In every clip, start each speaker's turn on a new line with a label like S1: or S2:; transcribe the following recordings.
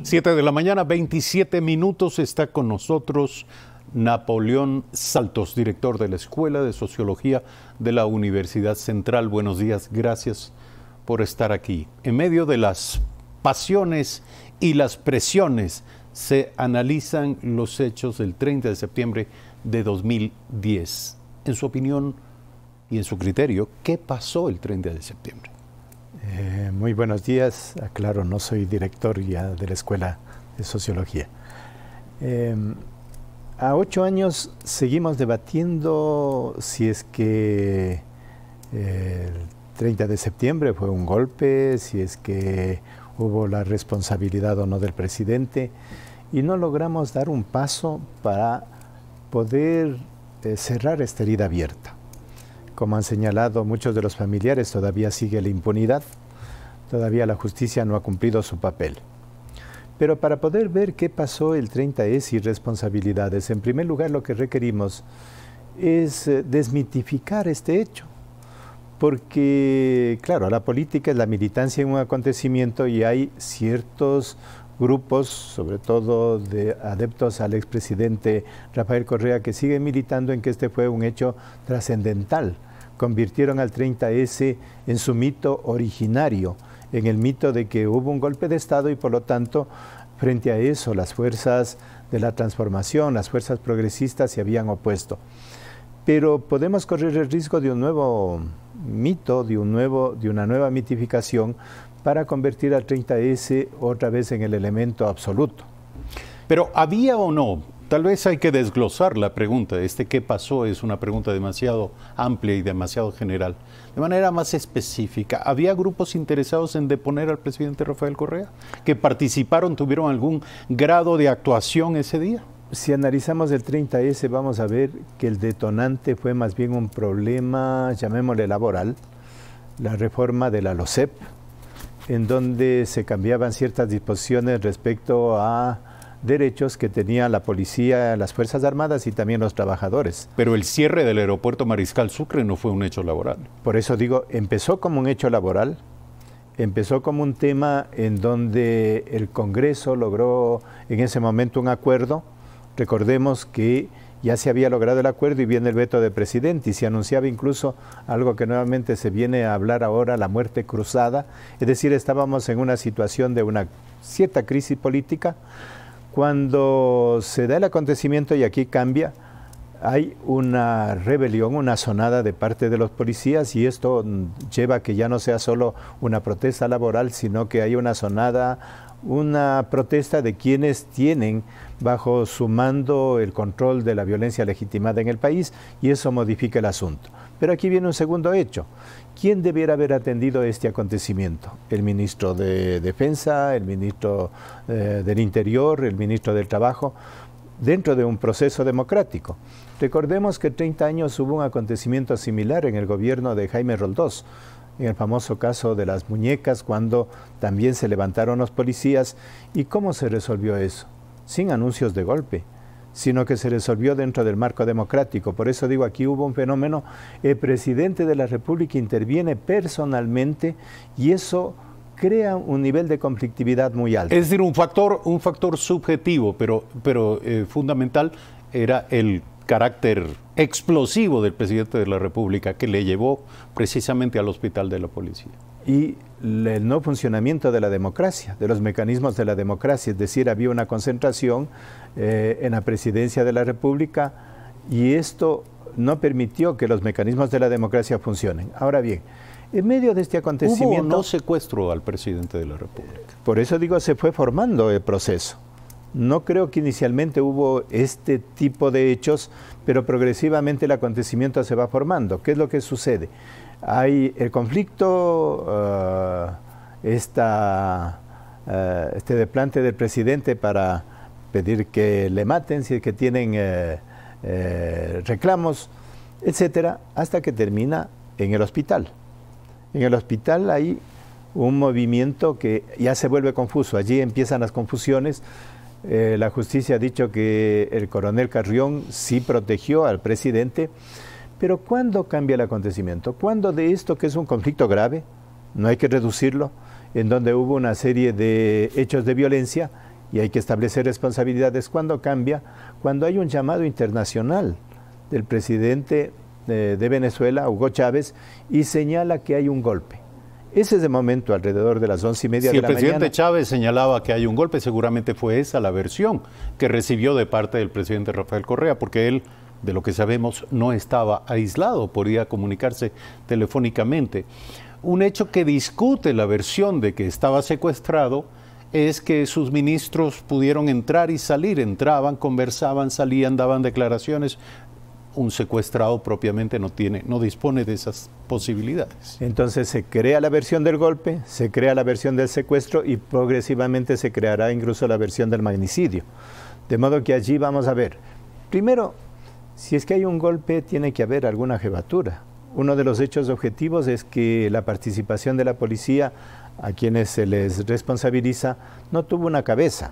S1: 7 de la mañana, 27 minutos, está con nosotros Napoleón Saltos, director de la Escuela de Sociología de la Universidad Central. Buenos días, gracias por estar aquí. En medio de las pasiones y las presiones se analizan los hechos del 30 de septiembre de 2010. En su opinión y en su criterio, ¿qué pasó el 30 de septiembre?
S2: Muy buenos días. Aclaro, no soy director ya de la Escuela de Sociología. A 8 años seguimos debatiendo si es que el 30 de septiembre fue un golpe, si es que hubo la responsabilidad o no del presidente, y no logramos dar un paso para poder cerrar esta herida abierta. Como han señalado muchos de los familiares, todavía sigue la impunidad, todavía la justicia no ha cumplido su papel. Pero para poder ver qué pasó el 30S y responsabilidades, en primer lugar lo que requerimos es desmitificar este hecho. Porque, claro, la política es la militancia en un acontecimiento y hay ciertos grupos, sobre todo de adeptos al expresidente Rafael Correa, que siguen militando en que este fue un hecho trascendental. Convirtieron al 30S en su mito originario, en el mito de que hubo un golpe de Estado y por lo tanto, frente a eso, las fuerzas de la transformación, las fuerzas progresistas se habían opuesto. Pero podemos correr el riesgo de un nuevo mito, de una nueva mitificación para convertir al 30S otra vez en el elemento absoluto.
S1: Pero ¿había o no? Tal vez hay que desglosar la pregunta. ¿Qué pasó? Es una pregunta demasiado amplia y demasiado general. De manera más específica, ¿había grupos interesados en deponer al presidente Rafael Correa? ¿Que participaron, tuvieron algún grado de actuación ese día?
S2: Si analizamos el 30S, vamos a ver que el detonante fue más bien un problema, llamémosle laboral, la reforma de la LOCEP, en donde se cambiaban ciertas disposiciones respecto a derechos que tenía la policía, las Fuerzas Armadas y también los trabajadores.
S1: Pero el cierre del aeropuerto Mariscal Sucre no fue un hecho laboral.
S2: Por eso digo, empezó como un hecho laboral, empezó como un tema en donde el Congreso logró en ese momento un acuerdo. Recordemos que ya se había logrado el acuerdo y viene el veto del presidente y se anunciaba incluso algo que nuevamente se viene a hablar ahora, la muerte cruzada. Es decir, estábamos en una situación de una cierta crisis política. Cuando se da el acontecimiento, y aquí cambia, hay una rebelión, una sonada de parte de los policías y esto lleva a que ya no sea solo una protesta laboral, sino que hay una sonada, una protesta de quienes tienen bajo su mando el control de la violencia legitimada en el país y eso modifica el asunto. Pero aquí viene un segundo hecho. ¿Quién debiera haber atendido este acontecimiento? El ministro de Defensa, el ministro del Interior, el ministro del Trabajo, dentro de un proceso democrático. Recordemos que 30 años hubo un acontecimiento similar en el gobierno de Jaime Roldós, en el famoso caso de las muñecas, cuando también se levantaron los policías. ¿Y cómo se resolvió eso? Sin anuncios de golpe, sino que se resolvió dentro del marco democrático. Por eso digo, aquí hubo un fenómeno, el presidente de la República interviene personalmente y eso crea un nivel de conflictividad muy alto.
S1: Es decir, un factor subjetivo, pero fundamental era el carácter explosivo del presidente de la República que le llevó precisamente al hospital de la policía.
S2: Y el no funcionamiento de la democracia, de los mecanismos de la democracia, es decir, había una concentración en la presidencia de la República y esto no permitió que los mecanismos de la democracia funcionen. Ahora bien, en medio de este acontecimiento...
S1: ¿Hubo no secuestro al presidente de la República?
S2: Por eso digo, se fue formando el proceso. No creo que inicialmente hubo este tipo de hechos, pero progresivamente el acontecimiento se va formando. ¿Qué es lo que sucede? Hay el conflicto, este desplante del presidente para pedir que le maten si es que tienen reclamos, etcétera, hasta que termina en el hospital. En el hospital hay un movimiento que ya se vuelve confuso, allí empiezan las confusiones. La justicia ha dicho que el coronel Carrión sí protegió al presidente, pero ¿cuándo cambia el acontecimiento? ¿Cuándo de esto que es un conflicto grave, no hay que reducirlo, en donde hubo una serie de hechos de violencia y hay que establecer responsabilidades. ¿Cuándo cambia? Cuando hay un llamado internacional del presidente de Venezuela, Hugo Chávez, y señala que hay un golpe. Ese es el momento, alrededor de las 11:30 de la mañana.
S1: Si el presidente Chávez señalaba que hay un golpe, seguramente fue esa la versión que recibió de parte del presidente Rafael Correa, porque él, de lo que sabemos, no estaba aislado, podía comunicarse telefónicamente. Un hecho que discute la versión de que estaba secuestrado es que sus ministros pudieron entrar y salir, entraban, conversaban, salían, daban declaraciones. Un secuestrado propiamente no dispone de esas posibilidades.
S2: Entonces se crea la versión del golpe, se crea la versión del secuestro y progresivamente se creará incluso la versión del magnicidio. De modo que allí vamos a ver, primero, si es que hay un golpe, tiene que haber alguna jefatura. Uno de los hechos objetivos es que la participación de la policía, a quienes se les responsabiliza, no tuvo una cabeza.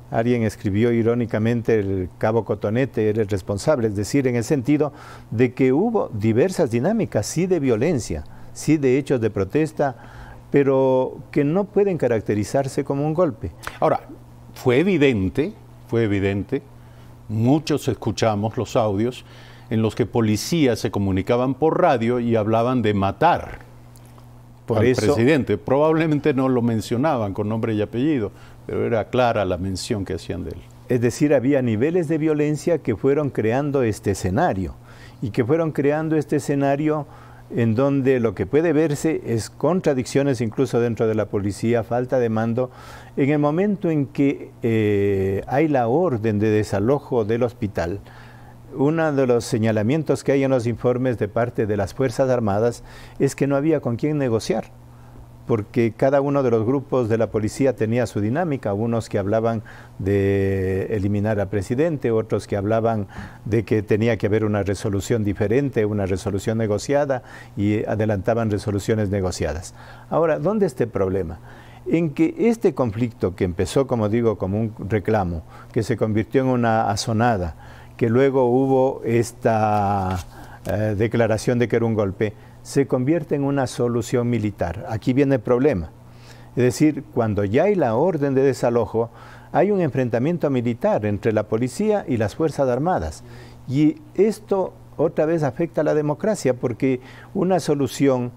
S2: Alguien escribió irónicamente, el cabo Cotonete era el responsable, es decir, en el sentido de que hubo diversas dinámicas, sí de violencia, sí de hechos de protesta, pero que no pueden caracterizarse como un golpe.
S1: Ahora, fue evidente, muchos escuchamos los audios en los que policías se comunicaban por radio y hablaban de matar al presidente. Probablemente no lo mencionaban con nombre y apellido, pero era clara la mención que hacían de él.
S2: Es decir, había niveles de violencia que fueron creando este escenario, y que fueron creando este escenario en donde lo que puede verse es contradicciones incluso dentro de la policía, falta de mando. En el momento en que hay la orden de desalojo del hospital, uno de los señalamientos que hay en los informes de parte de las Fuerzas Armadas es que no había con quién negociar, porque cada uno de los grupos de la policía tenía su dinámica, unos que hablaban de eliminar al presidente, otros que hablaban de que tenía que haber una resolución diferente, una resolución negociada, y adelantaban resoluciones negociadas. Ahora, ¿dónde está el problema? En que este conflicto, que empezó, como digo, como un reclamo, que se convirtió en una azonada, que luego hubo esta declaración de que era un golpe, se convierte en una solución militar. Aquí viene el problema. Es decir, cuando ya hay la orden de desalojo, hay un enfrentamiento militar entre la policía y las Fuerzas Armadas. Y esto otra vez afecta a la democracia, porque una solución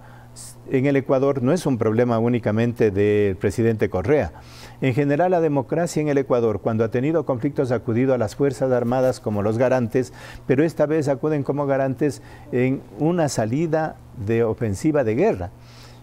S2: en el Ecuador no es un problema únicamente del presidente Correa. En general, la democracia en el Ecuador, cuando ha tenido conflictos, ha acudido a las Fuerzas Armadas como los garantes, pero esta vez acuden como garantes en una salida de ofensiva de guerra.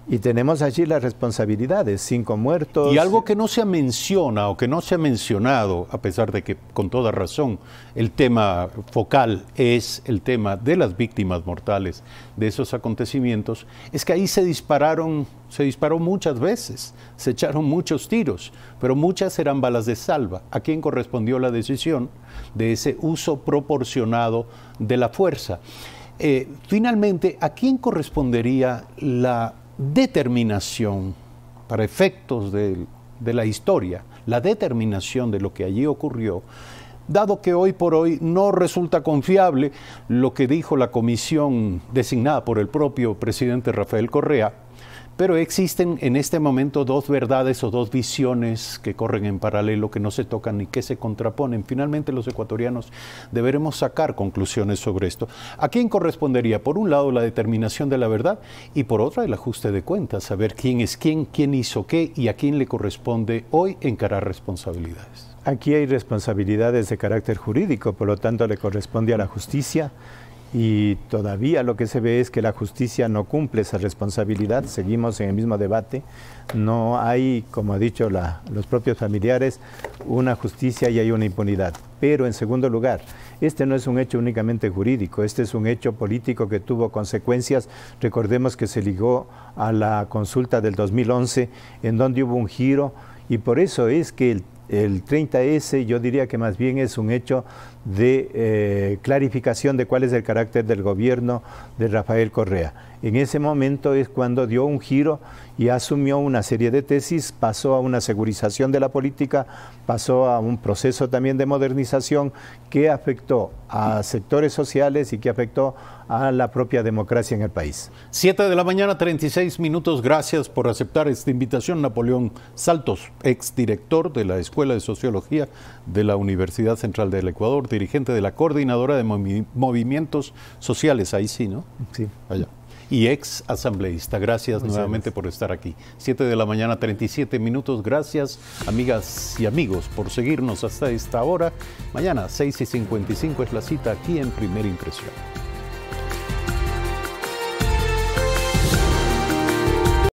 S2: Y tenemos allí las responsabilidades, 5 muertos.
S1: Y algo que no se menciona o que no se ha mencionado, a pesar de que con toda razón el tema focal es el tema de las víctimas mortales de esos acontecimientos, es que ahí se disparó muchas veces, se echaron muchos tiros, pero muchas eran balas de salva. ¿A quién correspondió la decisión de ese uso proporcionado de la fuerza? Finalmente, ¿a quién correspondería la determinación, para efectos de la historia, la determinación de lo que allí ocurrió, dado que hoy por hoy no resulta confiable lo que dijo la comisión designada por el propio presidente Rafael Correa, pero existen en este momento dos verdades o dos visiones que corren en paralelo, que no se tocan ni que se contraponen? Finalmente los ecuatorianos deberemos sacar conclusiones sobre esto. ¿A quién correspondería? Por un lado la determinación de la verdad y por otra el ajuste de cuentas, saber quién es quién hizo qué y a quién le corresponde hoy encarar responsabilidades.
S2: Aquí hay responsabilidades de carácter jurídico, por lo tanto le corresponde a la justicia. Y todavía lo que se ve es que la justicia no cumple esa responsabilidad, seguimos en el mismo debate, no hay, como han dicho los propios familiares, una justicia y hay una impunidad. Pero en segundo lugar, este no es un hecho únicamente jurídico, este es un hecho político que tuvo consecuencias. Recordemos que se ligó a la consulta del 2011, en donde hubo un giro, y por eso es que el 30S yo diría que más bien es un hecho de clarificación de cuál es el carácter del gobierno de Rafael Correa. En ese momento es cuando dio un giro y asumió una serie de tesis, pasó a una segurización de la política, pasó a un proceso también de modernización que afectó a sectores sociales y que afectó a la propia democracia en el país.
S1: 7 de la mañana, 36 minutos. Gracias por aceptar esta invitación, Napoleón Saltos, exdirector de la Escuela de Sociología de la Universidad Central del Ecuador, dirigente de la Coordinadora de Movimientos Sociales, ahí sí, ¿no?
S2: Sí.
S1: Allá. Y ex asambleísta. Gracias nuevamente por estar aquí. 7 de la mañana, 37 minutos. Gracias, amigas y amigos, por seguirnos hasta esta hora. Mañana, 6:55 es la cita aquí en Primera Impresión.